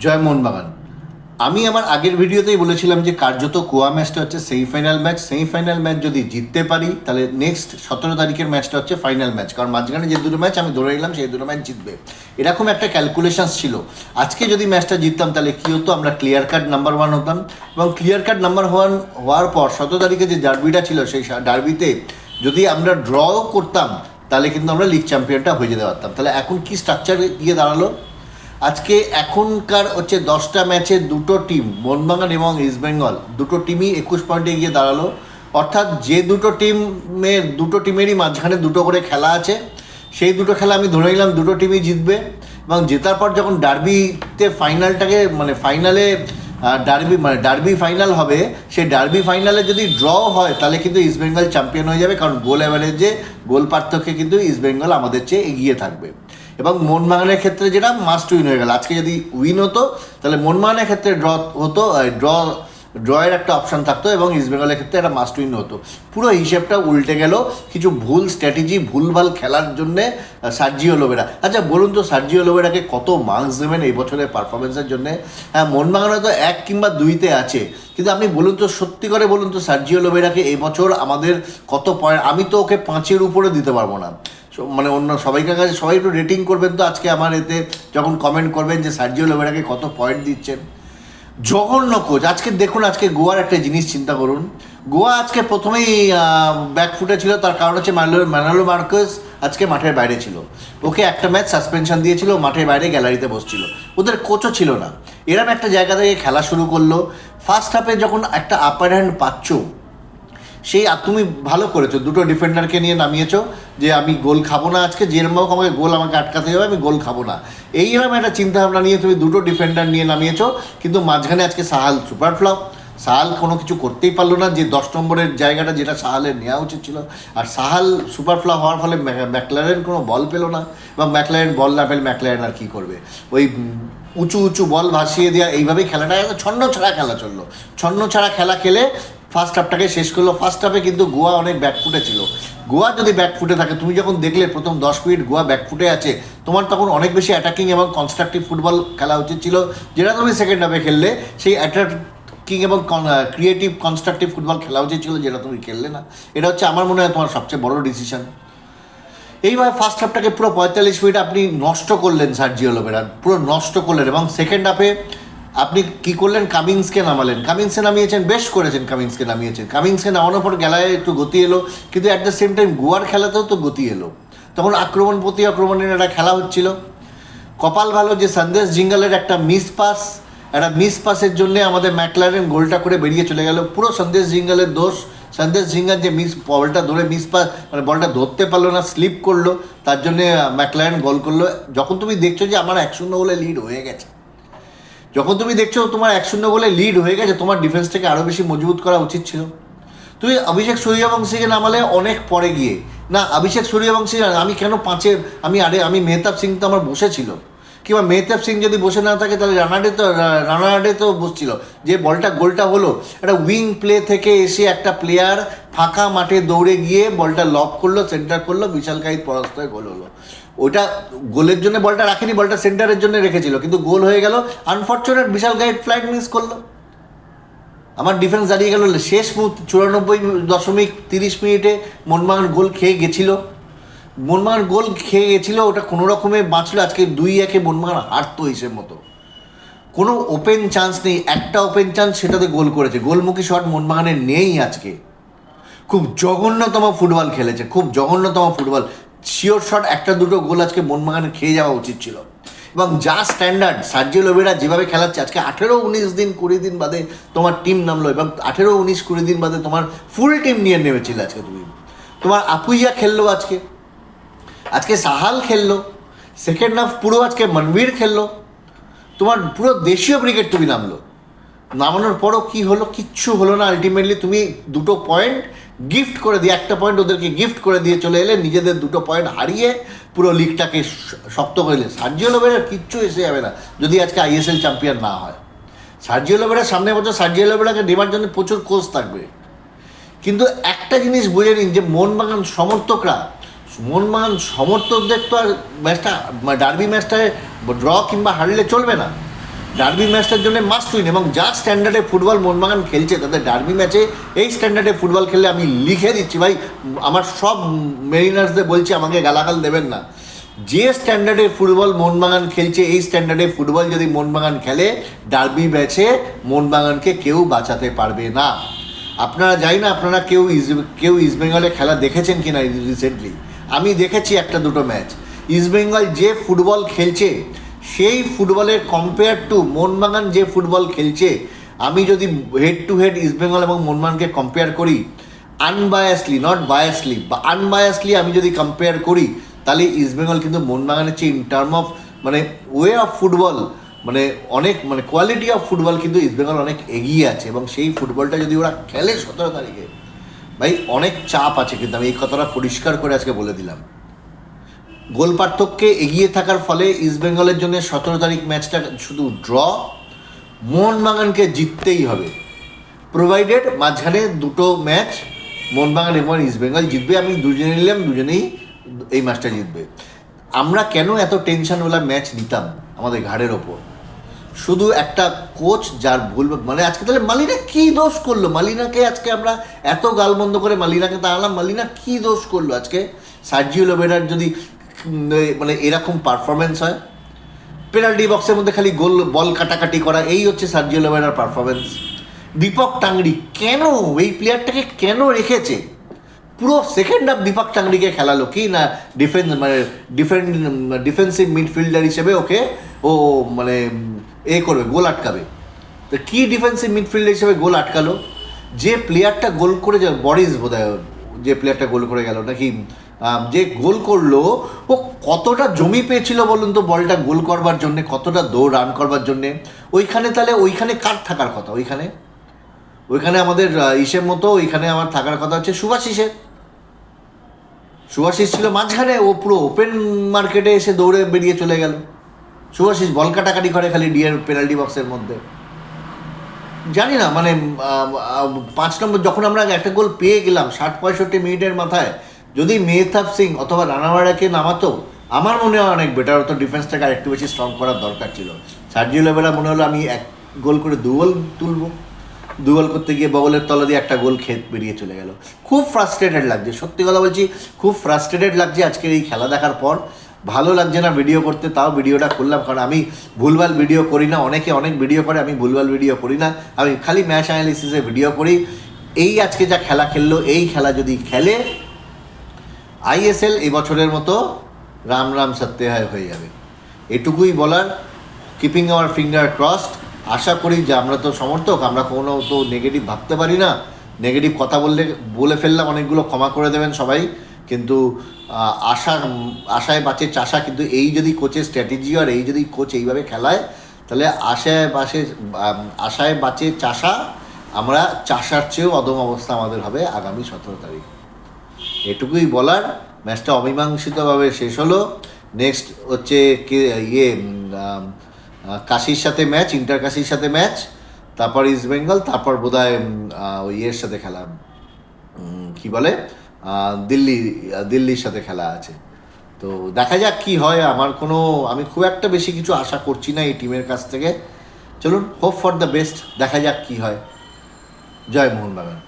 জয় মোহনবাগান। আমি আমার আগের ভিডিওতেই বলেছিলাম যে কার্যত গোয়া ম্যাচটা হচ্ছে সেমিফাইনাল ম্যাচ। সেমিফাইনাল ম্যাচ যদি জিততে পারি তাহলে নেক্সট 17 তারিখের ম্যাচটা হচ্ছে ফাইনাল ম্যাচ, কারণ মাঝখানে যে দুটো ম্যাচ আমি ধরে নিলাম সেই দুটো ম্যাচ জিতবে, এরকম একটা ক্যালকুলেশনস ছিল। আজকে যদি ম্যাচটা জিততাম তাহলে কী হতো, আমরা ক্লিয়ার কাট নাম্বার 1 হতাম, এবং ক্লিয়ার কাট নাম্বার 1 হওয়ার পর 17 তারিখে যে ডার্বিটা ছিল সেই ডার্বিতে যদি আমরা ড্রও করতাম তাহলে কিন্তু আমরা লিগ চ্যাম্পিয়নটা হয়ে যেতে পারতাম। তাহলে এখন কি স্ট্রাকচার গিয়ে দাঁড়ালো, আজকে এখনকার হচ্ছে 10টা ম্যাচে দুটো টিম মোহনবাগান এবং ইস্টবেঙ্গল দুটো টিমই 21 পয়েন্টে গিয়ে দাঁড়ালো। অর্থাৎ যে দুটো টিমেরই মাঝখানে দুটো করে খেলা আছে, সেই দুটো খেলা আমি ধরে নিলাম দুটো টিমই জিতবে। এবং জেতার পর যখন ডার্বিতে ফাইনালটাকে ফাইনালে ডার্বি ফাইনাল হবে, সেই ডার্বি ফাইনালে যদি ড্র হয় তাহলে কিন্তু ইস্টবেঙ্গল চ্যাম্পিয়ন হয়ে যাবে, কারণ গোল অ্যাভারেজে গোল পার্থক্যে কিন্তু ইস্টবেঙ্গল আমাদের চেয়ে এগিয়ে থাকবে। এবং মোহনবাগানের ক্ষেত্রে যেটা মাস্ট উইন হয়ে গেল, আজকে যদি উইন হতো তাহলে মোহনবাগানের ক্ষেত্রে ড্র হতো, ড্রয়ের একটা অপশান থাকতো, এবং ইস্টবেঙ্গলের ক্ষেত্রে একটা মাস্ট উইন হতো। পুরো হিসেবটা উল্টে গেল কিছু ভুল স্ট্র্যাটেজি, ভুলভাল খেলার জন্যে সার্জিও লোবেরা। আচ্ছা বলুন তো, সার্জিও লোবেরাকে কত মার্কস দেবেন এই বছরের পারফরমেন্সের জন্যে? হ্যাঁ, মোহনবাগান হয়তো 1 কিংবা 2তে আছে, কিন্তু আপনি বলুন তো, সত্যি করে বলুন তো, সার্জিও লোবেরাকে এই বছর আমাদের কত পয়েন্ট? আমি তো ওকে 5-এর উপরে দিতে পারবো না। অন্য সবাইকার কাছে সবাই একটু রেটিং করবেন তো আজকে আমার এতে, যখন কমেন্ট করবেন যে সার্জিও লোবেরাকে কত পয়েন্ট দিচ্ছেন। জঘন্য কোচ। আজকে দেখুন, আজকে গোয়ার একটা জিনিস চিন্তা করুন, গোয়া আজকে প্রথমেই ব্যাকফুটে ছিল, তার কারণ হচ্ছে ম্যানুয়েল মার্কেস আজকে মাঠের বাইরে ছিল, ওকে একটা ম্যাচ সাসপেনশন দিয়েছিল, মাঠের বাইরে গ্যালারিতে বসছিল, ওদের কোচও ছিল না। এরম একটা জায়গা থেকে খেলা শুরু করলো। ফার্স্ট হাফে যখন একটা আপার হ্যান্ড পাচ্ছ, সেই তুমি ভালো করেছো, দুটো ডিফেন্ডারকে নিয়ে নামিয়েছো যে আমি গোল খাবো না আজকে, যেরকম আমাকে গোল আমাকে আটকাতে হবে, আমি গোল খাবো না, এইরকম একটা চিন্তাভাবনা নিয়ে তুমি দুটো ডিফেন্ডার নিয়ে নামিয়েছো। কিন্তু মাঝখানে আজকে সাহাল সুপার ফ্লপ, সাহাল কোনো কিছু করতেই পারলো না, যে 10 নম্বরের জায়গাটা যেটা সাহালের নেওয়া উচিত ছিল। আর সাহাল সুপার ফ্লপ হওয়ার ফলে ম্যাকলারেন কোনো বল পেলো না, এবং ম্যাকলারেন বল না পেলে ম্যাকলারেন আর কী করবে, ওই উঁচু উঁচু বল ভাসিয়ে দেওয়া, এইভাবেই খেলাটা ছন্ন ছাড়া খেলা চললো। ছন্ন ছাড়া খেলা খেলে ফার্স্ট হাফটাকে শেষ করলো। ফার্স্ট হাফে কিন্তু গোয়া অনেক ব্যাকফুটে ছিল। গোয়া যদি ব্যাকফুটে থাকে, তুমি যখন দেখলে প্রথম 10 মিনিট গোয়া ব্যাকফুটে আছে, তোমার তখন অনেক বেশি অ্যাটাকিং এবং কনস্ট্রাকটিভ ফুটবল খেলা উচিত ছিল, যেটা তুমি সেকেন্ড হাফে খেললে। সেই অ্যাটাকিং এবং ক্রিয়েটিভ কনস্ট্রাকটিভ ফুটবল খেলা উচিত ছিল, যেটা তুমি খেললে না। এটা হচ্ছে আমার মনে হয় তোমার সবচেয়ে বড় ডিসিশন। এইভাবে ফার্স্ট হাফটাকে পুরো 45 মিনিট আপনি নষ্ট করলেন, সার্জিও লোবেরা পুরো নষ্ট করলেন। এবং সেকেন্ড হাফে আপনি কী করলেন, কামিন্সকে নামালেন, কামিন্সকে নামিয়েছেন, বেশ করেছেন, কামিন্সকে নামিয়েছেন। কামিন্সকে নামানোর পর গেলায় একটু গতি এলো, কিন্তু অ্যাট দ্য সেম টাইম গোয়ার খেলাতেও তো গতি এলো, তখন আক্রমণ প্রতি আক্রমণের একটা খেলা হচ্ছিল। কপাল ভালো যে সন্দেশ জিঙ্গালের একটা মিস পাসের জন্যে আমাদের ম্যাকলারেন গোলটা করে বেরিয়ে চলে গেল, পুরো সন্দেশ জিঙ্গালের দোষ। সন্দেশ জিঙ্গাল যে বলটা ধরে বলটা ধরতে পারলো না, স্লিপ করলো, তার জন্যে ম্যাকলারেন গোল করলো। যখন তুমি দেখছো যে আমার 1-0 গোলে লিড হয়ে গেছে, যখন তুমি দেখছো তোমার 1-0 গোলে লিড হয়ে গেছে, তোমার ডিফেন্সটাকে আরও বেশি মজবুত করা উচিত ছিল। তুমি অভিষেক সূর্যবংশীকে নামালে অনেক পরে গিয়ে। না, অভিষেক সূর্যবংশী আমি কেন 5-এ, আমি মেহতাব সিং তো আমার বসেছিল, কিংবা মেহতাব সিং যদি বসে না থাকে তাহলে রানাডে তো বসছিল। যে গোলটা হলো, একটা উইং প্লে থেকে এসে একটা প্লেয়ার ফাঁকা মাঠে দৌড়ে গিয়ে বলটা লক করলো, সেন্টার করলো, বিশাল কাহিত পরাস্ত হয়ে গোল হলো। ওটা গোলের জন্য বলটা রাখেনি, বলটা সেন্টারের জন্য রেখেছিল, কিন্তু গোল হয়ে গেল। আনফর্চুনেট, বিশাল গাইড ফ্লাইট মিস করলো, আমার ডিফেন্স দাঁড়িয়ে গেল। শেষ 94.30 মিনিটে মোহনবাগান গোল খেয়ে গেছিলো, ওটা কোনো রকমে বাঁচলো। আজকে 2-1 মোহনবাগান হারতো হিসেব মতো, কোনো ওপেন চান্স নেই, একটা ওপেন চান্স সেটাতে গোল করেছে, গোলমুখী শট মোহনবাগানের নেই আজকে। খুব জঘন্যতম ফুটবল খেলেছে, খুব জঘন্যতম ফুটবল। শিওর শট একটা দুটো গোল আজকে মোহনবাগানের খেয়ে যাওয়া উচিত ছিল। এবং যা স্ট্যান্ডার্ড সার্জিও লোবেরা যেভাবে খেলাচ্ছে, আজকে 18-19 দিন 20 দিন বাদে তোমার টিম নামলো, এবং 18-19-20 দিন বাদে তোমার ফুল টিম নিয়ে নেমেছিল আজকে। তোমার আপুইয়া খেললো আজকে সাহাল খেললো, সেকেন্ড হাফ পুরো আজকে মনবীর খেললো, তোমার পুরো দেশীয় ব্রিগেড তুমি নামানোর পরও কী হলো? কিচ্ছু হলো না। আলটিমেটলি তুমি 2 পয়েন্ট গিফট করে দিয়ে, 1 পয়েন্ট ওদেরকে গিফট করে দিয়ে চলে এলে, নিজেদের 2 পয়েন্ট হারিয়ে পুরো লিগটাকে শক্ত করলে। সার্জিও লোবেরার কিচ্ছু এসে যাবে না যদি আজকে ISL চ্যাম্পিয়ন না হয়। সার্জিও লোবেরার সামনে বছর সার্জিও লোবেরাকে নেবার জন্য প্রচুর কোচ থাকবে। কিন্তু একটা জিনিস বুঝে নিন, যে মোহনবাগান সমর্থকদের তো আর ম্যাচটা, ডার্বি ম্যাচটায় ড্র কিংবা হারলে চলবে না। ডার্বি ম্যাচটার জন্য মাস্ট উইন, এবং যা স্ট্যান্ডার্ডে ফুটবল মোহনবাগান খেলছে তাদের ডার্বি ম্যাচে এই স্ট্যান্ডার্ডে ফুটবল খেললে আমি লিখে দিচ্ছি ভাই, আমার সব মেরিনার্সদের বলছি আমাকে গালাগাল দেবেন না, যে স্ট্যান্ডার্ডে ফুটবল মোহনবাগান খেলছে এই স্ট্যান্ডার্ডে ফুটবল যদি মোহনবাগান খেলে ডার্বি ম্যাচে মোহনবাগানকে কেউ বাঁচাতে পারবে না। আপনারা জানি না আপনারা কেউ ইস্টবেঙ্গলে খেলা দেখেছেন কি না রিসেন্টলি, আমি দেখেছি একটা দুটো ম্যাচ। ইস্টবেঙ্গল যে ফুটবল খেলছে সেই ফুটবলের কম্পেয়ার টু মোহনবাগান যে ফুটবল খেলছে, আমি যদি হেড টু হেড ইস্টবেঙ্গল এবং মোহনবাগানকে কম্পেয়ার করি আনবায়াসলি, নট বায়াসলি, বা আনবায়াসলি আমি যদি কম্পেয়ার করি, তাহলে ইস্টবেঙ্গল কিন্তু মোহনবাগানের চেয়ে ইন টার্ম অফ মানে ওয়ে অফ ফুটবল মানে অনেক মানে কোয়ালিটি অফ ফুটবল কিন্তু ইস্টবেঙ্গল অনেক এগিয়ে আছে, এবং সেই ফুটবলটা যদি ওরা খেলে 17 তারিখে ভাই অনেক চাপ আছে। কিন্তু আমি এই কথাটা পরিষ্কার করে আজকে বলে দিলাম, গোল পার্থক্যে এগিয়ে থাকার ফলে ইস্টবেঙ্গলের জন্য 17 তারিখ ম্যাচটা শুধু ড্র, মোহনবাগানকে জিততেই হবে, প্রোভাইডেড মাঝখানে দুটো ম্যাচ মোহনবাগান এবং ইস্টবেঙ্গল জিতবে। আমি দুজনে নিলাম, দুজনেই এই ম্যাচটা জিতবে। আমরা কেন এত টেনশনওয়ালা ম্যাচ নিতাম আমাদের ঘাড়ের ওপর? শুধু একটা কোচ যার ভুল, মানে আজকে তাহলে মালিনা কী দোষ করলো? মালিনাকে আজকে আমরা এত গালমন্দ করে মালিনাকে তাড়ালাম, মালিনা কী দোষ করলো আজকে? সার্জিও লোবেরার যদি মানে এরকম পারফরমেন্স হয়, পেনাল্টি বক্সের মধ্যে খালি বল কাটাকাটি করা, এই হচ্ছে সার্জিও লোবেরার পারফরমেন্স। দীপক টাংরি কেন এই প্লেয়ারটাকে কেন রেখেছে? পুরো সেকেন্ড হাফ দীপক টাংরিকে খেলালো কি না ডিফেন্সিভ মিডফিল্ডার হিসেবে ওকে ও মানে করবে, গোল আটকাবে। তো কী ডিফেন্সিভ মিডফিল্ডার হিসেবে গোল আটকালো? যে প্লেয়ারটা গোল করে যাবে, বরিস বোধহয় যে প্লেয়ারটা গোল করে গেল নাকি, যে গোল করলো ও কতটা জমি পেয়েছিল বলুন তো বলটা গোল করবার জন্যে, কতটা দৌড় রান করবার জন্যে। ওইখানে তাহলে ওইখানে কার থাকার কথা? ওইখানে আমাদের ইসের মতো ওইখানে আমার থাকার কথা হচ্ছে সুভাশিস ছিল মাঝখানে, ও পুরো ওপেন মার্কেটে এসে দৌড়ে বেরিয়ে চলে গেল। সুভাশিস বল কাটাকাটি করে খালি ডিয়ার পেনাল্টি বক্সের মধ্যে। জানি না মানে 5 নম্বর যখন আমরা একটা গোল পেয়ে গেলাম 60-65 মিনিটের মাথায়, যদি মেহতাব সিং অথবা রানাওয়াড়াকে নামাতো আমার মনে হয় অনেক বেটার হতো, ডিফেন্সটাকে আরেকটু বেশি স্ট্রং করার দরকার ছিল। সার্জিও লোবেরা মনে হলো আমি 1 গোল করে 2 গোল তুলবো, 2 গোল করতে গিয়ে বগলের তলা দিয়ে একটা গোল খেত বেরিয়ে চলে গেল। খুব ফ্রাস্ট্রেটেড লাগছে, সত্যি কথা বলছি, খুব ফ্রাস্ট্রেটেড লাগছে আজকের এই খেলা দেখার পর। ভালো লাগছে না ভিডিও করতে, তাও ভিডিওটা করলাম, কারণ আমি ভুলভাল ভিডিও করি না। অনেকে অনেক ভিডিও করে, আমি ভুলভাল ভিডিও করি না, আমি খালি ম্যাচ অ্যানালিসিসে ভিডিও করি। এই আজকে যা খেলা খেললো, এই খেলা যদি খেলে আইএসএল এই বছরের মতো রাম রাম সত্যে হয়ে যাবে, এটুকুই বলার। Keeping our finger crossed. আশা করি যে আমরা তো সমর্থক, আমরা কোনো তো নেগেটিভ ভাবতে পারি না, নেগেটিভ কথা বলে ফেললাম অনেকগুলো, ক্ষমা করে দেবেন সবাই। কিন্তু আশায় বাঁচে চাষা, কিন্তু এই যদি কোচের স্ট্র্যাটেজি আর এই যদি কোচ এইভাবে খেলায়, তাহলে আশায় বাঁচে চাষা, আমরা চাষার চেয়েও অদম অবস্থা আমাদের হবে আগামী 17 তারিখ। এটুকুই বলার। ম্যাচটা অমীমাংসিতভাবে শেষ হলো। নেক্সট হচ্ছে কাশির সাথে ম্যাচ, ইন্টার কাশির সাথে ম্যাচ, তারপর ইস্টবেঙ্গল, তারপর বোধহয় ওই সাথে খেলা, কি বলে দিল্লির সাথে খেলা আছে। তো দেখা যাক কি হয়। আমি খুব একটা বেশি কিছু আশা করছি না এই টিমের কাছ থেকে। চলুন, হোপ ফর দ্য বেস্ট, দেখা যাক কি হয়। জয় মোহনবাগান।